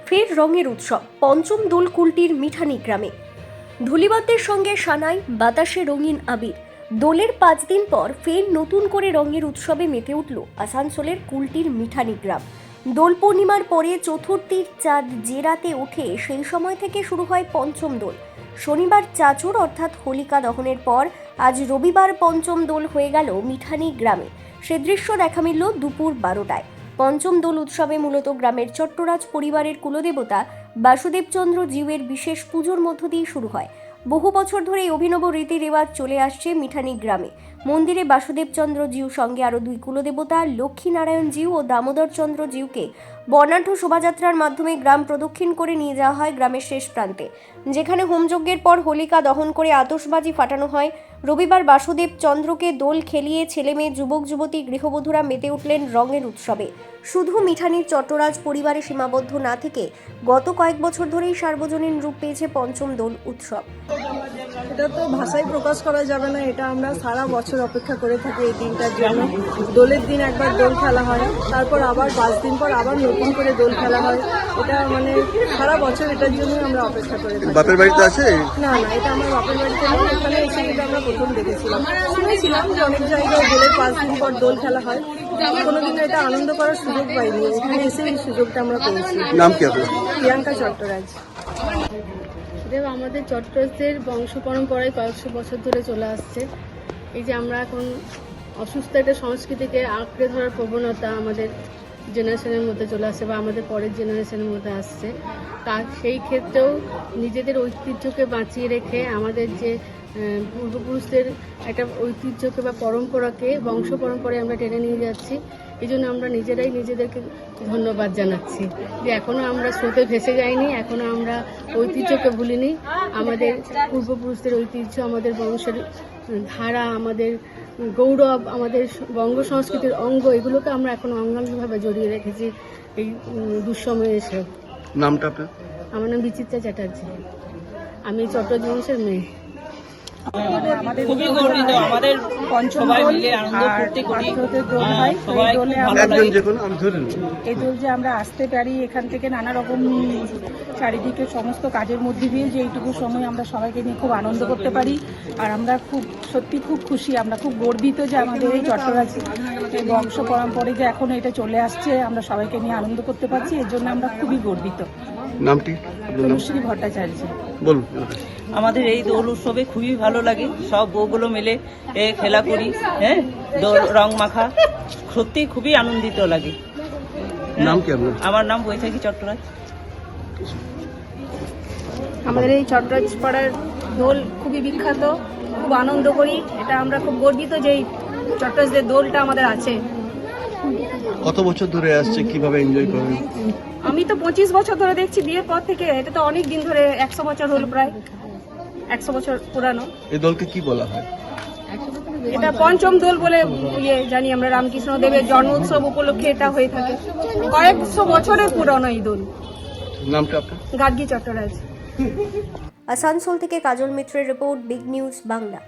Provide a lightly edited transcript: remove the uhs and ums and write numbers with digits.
ফের রঙের উৎসব পঞ্চম দোল কুলটির মিঠানি গ্রামে। ধুলিবাদ্যের সঙ্গে সানাই, বাতাসে রঙিন আবির। দোলের 5 দিন পর ফের নতুন করে রঙের উৎসবে মেতে উঠল আসানসোলের কুলটির মিঠানি গ্রাম। দোল পূর্ণিমার পরে চতুর্থীর চাঁদ যে রাতে ওঠে সেই সময় থেকে শুরু হয় পঞ্চম দোল। শনিবার চাচর অর্থাৎ হোলিকা দহনের পর আজ রবিবার পঞ্চম দোল হয়ে গেল মিঠানি গ্রামে। সে দৃশ্য দেখা মিলল দুপুর 12টায়। পঞ্চম দোল উৎসবে মূলত গ্রামের চট্টরাজ পরিবারের কুলদেবতা বাসুদেবচন্দ্র জিউয়ের বিশেষ পুজোর মধ্য দিয়ে শুরু হয়। বহু বছর ধরে এই অভিনব রীতি রেওয়াজ চলে আসছে মিঠানি গ্রামে। মন্দিরে বাসুদেবচন্দ্র জিউ সঙ্গে আরও 2 কুলদেবতা লক্ষ্মীনারায়ণ জিউ ও দামোদর চন্দ্র জিউকে বর্ণাঢ্য শোভাযাত্রার মাধ্যমে গ্রাম প্রদক্ষিণ করে নিয়ে যাওয়া হয় গ্রামের শেষ প্রান্তে, যেখানে হোমযজ্ঞের পর হোলিকা দহন করে আতশবাজি ফাটানো হয়। রবিবার বাসুদেব চন্দ্রকে দোল খেলিয়ে ছেলেমেয়ে, যুবক যুবতী, গৃহবধূরা মেতে উঠলেন রঙের উৎসবে। শুধু মিঠানির চট্টরাজ পরিবারে সীমাবদ্ধ না থেকে গত কয়েক বছর ধরেই সার্বজনীন রূপ পেয়েছে পঞ্চম দোল উৎসব। এটা তো ভাষায় প্রকাশ করা যাবে না। এটা আমরা সারা বছর অপেক্ষা করে থাকি এই দিনটার জন্য। দোলের দিন একবার দোল খেলা হয়, তারপর আবার 5 দিন পর আবার নতুন করে দোল খেলা হয়। এটা মানে সারা বছর এটার জন্য আমরা অপেক্ষা করে থাকি। বাপের বাড়িতে আছে? না, এটা আমার বাপের বাড়িতে নেই। এখানে এসে কিন্তু আমরা প্রথম দেখেছিলাম, শুনেছিলাম যে অনেক জায়গায় দোলের 5 দিন পর দোল খেলা হয়। কোনোদিন এটা আনন্দ করার সুযোগ পাইনি, এখানে এসে এই সুযোগটা আমরা পেয়েছি। নাম কি আপনার? প্রিয়াঙ্কা চট্টরাজ। আমাদের চট্টরাজের বংশ পরম্পরায় কয়েকশো বছর ধরে চলে আসছে। এই যে আমরা এখন অসুস্থ একটা সংস্কৃতিকে আঁকড়ে ধরার প্রবণতা আমাদের জেনারেশনের মধ্যে চলে আসছে বা আমাদের পরের জেনারেশনের মধ্যে আসছে, তার সেই ক্ষেত্রেও নিজেদের ঐতিহ্যকে বাঁচিয়ে রেখে আমাদের যে পূর্বপুরুষদের একটা ঐতিহ্যকে বা পরম্পরাকে বংশ পরম্পরায় আমরা টেনে নিয়ে যাচ্ছি। এই জন্য আমরা নিজেরাই নিজেদেরকে ধন্যবাদ জানাচ্ছি যে এখনও আমরা স্রোতে ভেসে যাইনি, এখনও আমরা ঐতিহ্যকে ভুলিনি। আমাদের পূর্বপুরুষদের ঐতিহ্য, আমাদের বংশের ধারা, আমাদের গৌরব, আমাদের বঙ্গ সংস্কৃতির অঙ্গ, এগুলোকে আমরা এখন অঙ্গাঙ্গিভাবে জড়িয়ে রেখেছি এই দুঃসময়ে এসে। নামটা আপনার? আমার নাম বিচিত্রা চ্যাটার্জি, আমি চট্টরাজ বংশের মেয়ে। খুবই গর্বিত, আমাদের সবাই মিলে আনন্দ ফুর্তি করি। এই দোল যে আমরা আসতে পারি এখান থেকে নানা রকম চারিদিকে সমস্ত কাজের মধ্যে দিয়ে যে এইটুকু সময় আমরা সবাইকে নিয়ে খুব আনন্দ করতে পারি। আর আমরা সত্যি খুব খুশি, আমরা খুব গর্বিত যে আমাদের এই চট্টরাজ বংশ পরম্পরায় যে এখন এটা চলে আসছে, আমরা সবাইকে নিয়ে আনন্দ করতে পারছি, এর জন্য আমরা খুবই গর্বিত। নামটি? তনুশ্রী ভট্টাচার্য। বলুন। আমাদের এই দোল উৎসবে খুবই ভালো লাগে, সব বউগুলো মিলে খেলা করি, হ্যাঁ, রং মাখা, সত্যি খুবই আনন্দিত লাগে। নাম কি আপনার? আমার নাম বৈশাখী চট্টরাজ। আমাদের এই চট্টরাজ পাড়ার দোল খুবই বিখ্যাত, খুব আনন্দ করি। এটা আমরা খুব গর্বিত যে এই চট্টরাজের দোলটা আমাদের আছে। কত বছর ধরে আসছে, কিভাবে এনজয় করেন? আমি তো 25 বছর ধরে দেখছি বিয়ের পর থেকে। এটা তো অনেক দিন ধরে, 100 বছর হলো, প্রায় 100 বছর পুরানো। এই দলকে কি বলা হয়? এটা পঞ্চম দোল বলে জানি আমরা। রামকৃষ্ণ দেবের জন্ম উৎসব উপলক্ষে এটা হয়ে থাকে। কয়েকশো বছরের পুরানো এই দোল। নামটা আপনার? গার্গী চট্টরাজ। আসানসোল থেকে কাজল মিত্রের রিপোর্ট, বিগ নিউজ বাংলা।